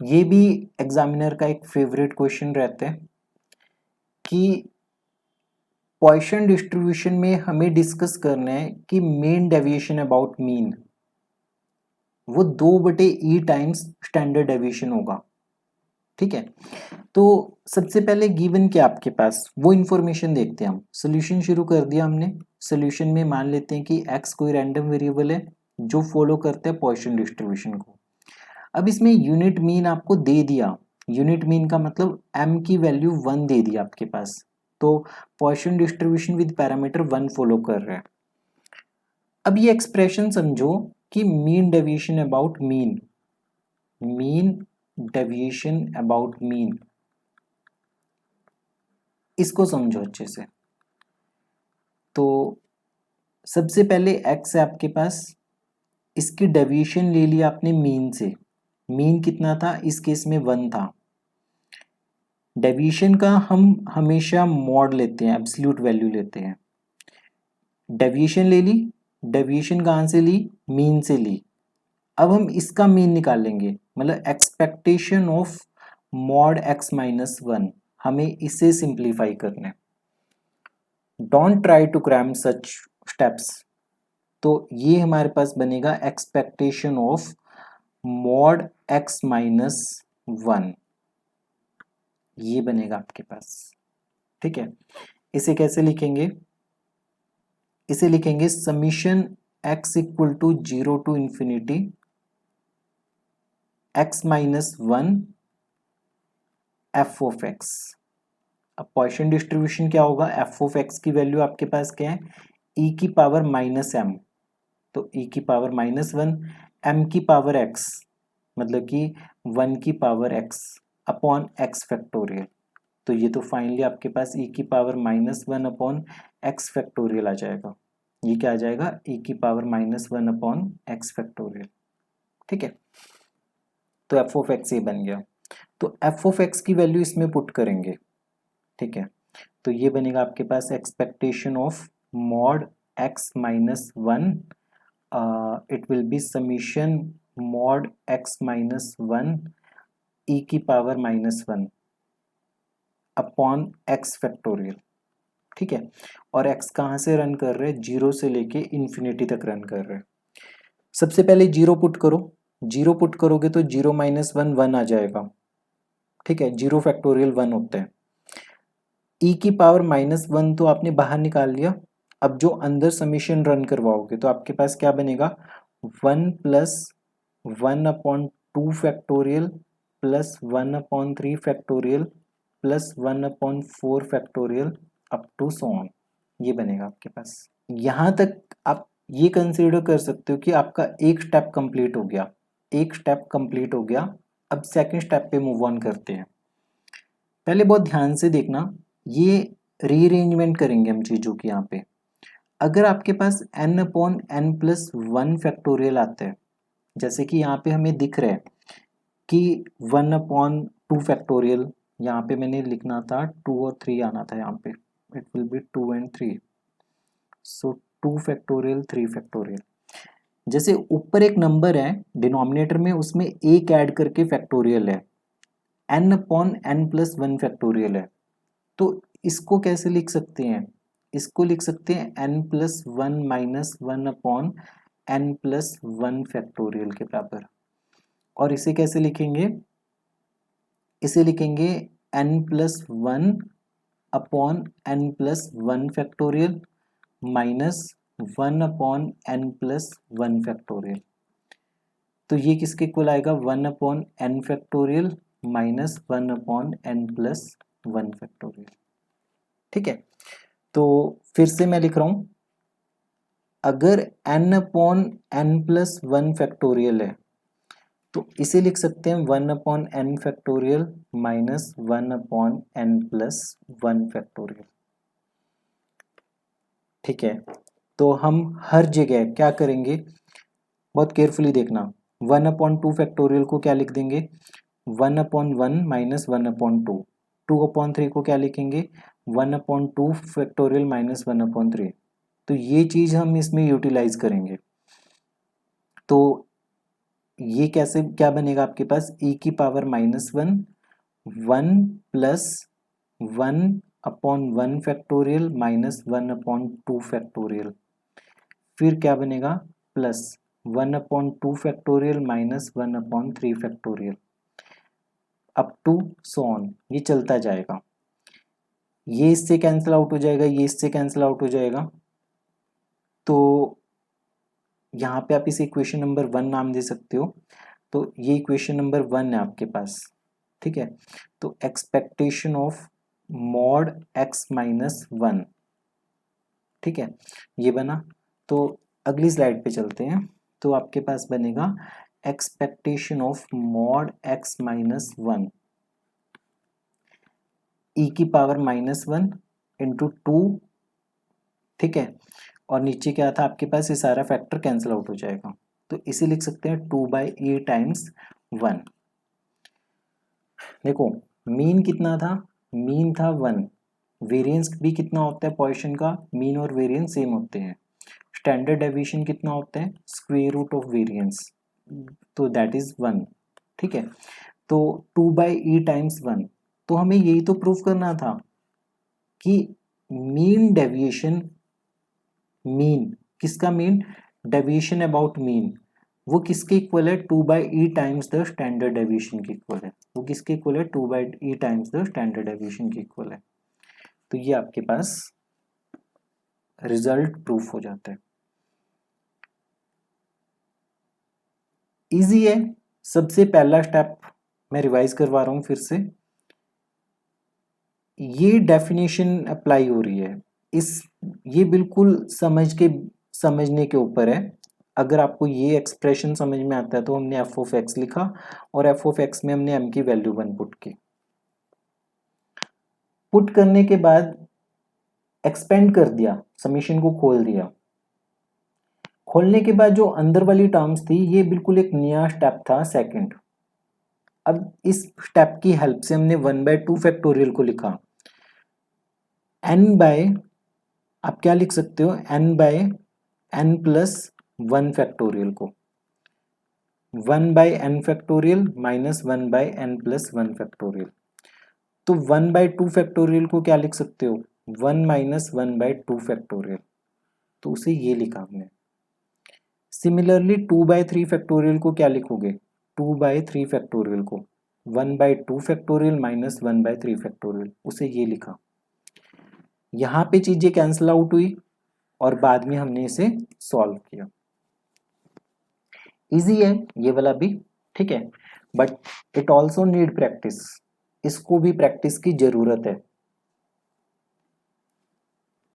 ये भी एग्जामिनर का एक फेवरेट क्वेश्चन रहता है कि पॉइसन डिस्ट्रीब्यूशन में हमें डिस्कस करना है कि मीन डेविएशन अबाउट मीन वो 2/e टाइम्स स्टैंडर्ड डेविएशन होगा। ठीक है, तो सबसे पहले गिवन क्या आपके पास वो इंफॉर्मेशन देखते हैं। हम सोल्यूशन शुरू कर दिया हमने। सोल्यूशन में मान लेते हैं कि x कोई रैंडम वेरिएबल है जो फॉलो करता है पॉइसन डिस्ट्रीब्यूशन को। अब इसमें यूनिट मीन आपको दे दिया। यूनिट मीन का मतलब m की वैल्यू 1 दे दी आपके पास, तो Poisson distribution with parameter 1 follow कर रहा है। अब ये एक्सप्रेशन समझो कि mean deviation about mean, mean deviation about mean, इसको समझो अच्छे से। तो सबसे पहले x है आपके पास, इसकी डेविएशन ले लिया आपने मीन से। मीन कितना था इस केस में 1 था। डेविएशन का हम हमेशा मॉड लेते हैं, एब्सोल्यूट वैल्यू लेते हैं। डेविएशन ले ली, डेविएशन कहाँ से ली, मीन से ली। अब हम इसका मीन निकालेंगे, मतलब expectation of mod x minus 1, हमें इसे सिंप्लीफाई करना है। Don't try to cram such steps. तो ये हमारे पास बनेगा expectation of mod x minus 1, ये बनेगा आपके पास। ठीक है, इसे कैसे लिखेंगे, इसे लिखेंगे summation x equal to 0 to infinity x minus 1 f of x। अब पॉइसन डिस्ट्रीब्यूशन क्या होगा, f ऑफ x की वैल्यू आपके पास क्या है, e की पावर माइनस m, तो e की पावर माइनस 1 m की पावर x, मतलब कि 1 की power x upon x factorial. तो ये तो फाइनली आपके पास e की power minus 1 upon x factorial आ जाएगा। ये क्या आ जाएगा, e की power minus 1 upon x factorial. ठीक है, तो f ऑफ x ये बन गया। तो f ऑफ x की वैल्यू इसमें पुट करेंगे। ठीक है, तो ये बनेगा आपके पास expectation of mod x minus 1, it will be summation mod x minus 1 e की power minus 1 upon x factorial. ठीक है, और x कहाँ से रन कर रहे हैं, 0 से लेके इन्फिनिटी तक रन कर रहे हैं। सबसे पहले 0 पुट करो, 0 पुट करोगे तो 0 माइनस 1 1 आ जाएगा। ठीक है, 0 फैक्टोरियल 1 होता है। e की पावर माइनस 1 तो आपने बाहर निकाल लिया। अब जो अंदर समीशन रन करवाओगे तो आपके पास क्या बनेगा, 1 plus 1 upon 2 factorial plus 1 upon 3 factorial plus 1 upon 4 factorial up to so on, ये बनेगा आपके पास। यहाँ तक आप ये कंसीडर कर सकते हो कि आपका एक स्टेप कंप्लीट हो गया, एक स्टेप कंप्लीट हो गया। अब सेकंड स्टेप पे मूव ऑन करते हैं। पहले बहुत ध्यान से देखना, ये रीअरेंजमेंट करेंगे हम चीज़ों की। यहाँ पे अगर आपके पास n upon n plus 1 factorial आता है, जैसे कि यहाँ पे हमें दिख रहा है कि 1 अपॉन 2 फैक्टोरियल, यहाँ पे मैंने लिखना था 2 और 3 आना था, यहाँ पे it will B 2 and 3, so 2 factorial 3 factorial. जैसे ऊपर एक नंबर है डिनोमिनेटर में, उसमें एक ऐड करके फैक्टोरियल है, n upon n plus 1 factorial है। तो इसको कैसे लिख सकते हैं, इसको लिख सकते हैं n plus 1 minus 1 upon n plus 1 factorial के बराबर। और इसे कैसे लिखेंगे, इसे लिखेंगे n plus 1 upon n plus 1 factorial minus 1 upon n plus 1 factorial. तो ये किसके इक्वल आएगा, 1 upon n factorial minus 1 upon n plus 1 factorial. ठीक है, तो फिर से मैं लिख रहा हूं, अगर n upon n plus 1 factorial है तो इसे लिख सकते हैं 1 upon n factorial minus 1 upon n plus 1 factorial. ठीक है, तो हम हर जगह क्या करेंगे, बहुत केयरफुली देखना, 1 अपॉन 2 फैक्टोरियल को क्या लिख देंगे, 1 अपॉन 1 माइनस 1 अपॉन 2, 2 अपॉन 3 को क्या लिखेंगे, 1 अपॉन 2 फैक्टोरियल माइनस 1 अपॉन 3। तो ये चीज़ हम इसमें यूटिलाइज करेंगे। तो ये कैसे क्या बनेगा आपके पास, e की power -1 1 plus 1 upon 1 factorial minus 1 upon 2 factorial, फिर क्या बनेगा plus 1 upon 2 factorial minus 1 upon 3 factorial up to so on, ये चलता जाएगा। ये इससे कैंसिल आउट हो जाएगा, ये इससे कैंसिल आउट हो जाएगा, तो यहाँ पे आप इसे इक्वेशन नंबर 1 नाम दे सकते हो। तो ये इक्वेशन नंबर 1 है आपके पास, ठीक है। तो expectation of mod x minus 1, ठीक है, ये बना। तो अगली स्लाइड पे चलते हैं। तो आपके पास बनेगा expectation of mod x minus 1 e की पावर -1 इंटू 2, ठीक है, और नीचे क्या था आपके पास, ये सारा फैक्टर कैंसिल आउट हो जाएगा, तो इसे लिख सकते हैं 2/e टाइम्स 1। देखो मीन कितना था, मीन था 1, वेरिएंस भी कितना होता है पोजीशन का, मीन और वेरिएंस सेम होते हैं। स्टैंडर्ड डेविएशन कितना होता है, स्क्वायर रूट ऑफ वेरिएंस, तो दैट इज 1, ठीक है। तो 2/e टाइम्स 1, तो हमें यही तो प्रूफ करना था कि मीन डेविएशन, मीन किसका, मीन डेविएशन अबाउट मीन, वो किसके इक्वल है, 2/e times the standard deviation के इक्वल है। वो किसके इक्वल है, 2/e times the standard deviation के इक्वल है। तो ये आपके पास रिजल्ट प्रूफ हो जाता है। इजी है। सबसे पहला स्टेप मैं रिवाइज करवा रहा हूं फिर से, ये डेफिनेशन अप्लाई हो रही है, इस ये बिल्कुल समझने के ऊपर है। अगर आपको ये एक्सप्रेशन समझ में आता है तो हमने एफ ऑफ एक्स लिखा और एफ ऑफ एक्स में हमने एम की वैल्यू 1 पुट की। पुट करने के बाद एक्सपेंड कर दिया, समीशन को खोल दिया। खोलने के बाद जो अंदर वाली टर्म्स थी, ये बिल्कुल एक नया स्टेप था, सेकंड। अब इस स्टेप की हेल्प से हमने 1/2 फैक्टोरियल को लिखा, n बाय, आप क्या लिख सकते हो, n प्लस 1 फैक्टोरियल को, 1/n factorial minus 1/n plus 1 factorial. तो 1/2 फैक्टोरियल को क्या लिख सकते हो, 1 माइनस 1/2 फैक्टोरियल, तो उसे ये लिखा हमने। सिमिलरली 2/3 फैक्टोरियल को क्या लिखोगे, 2/3 फैक्टोरियल को 1/2 फैक्टोरियल माइनस 1/3 फैक्टोरियल, उसे ये लिखा। यहाँ पे चीजें कैंसिल आउट हुई और बाद में हमने इसे सॉल्व किया। इजी है ये वाला भी, ठीक है, but it also need practice, इसको भी प्रैक्टिस की जरूरत है।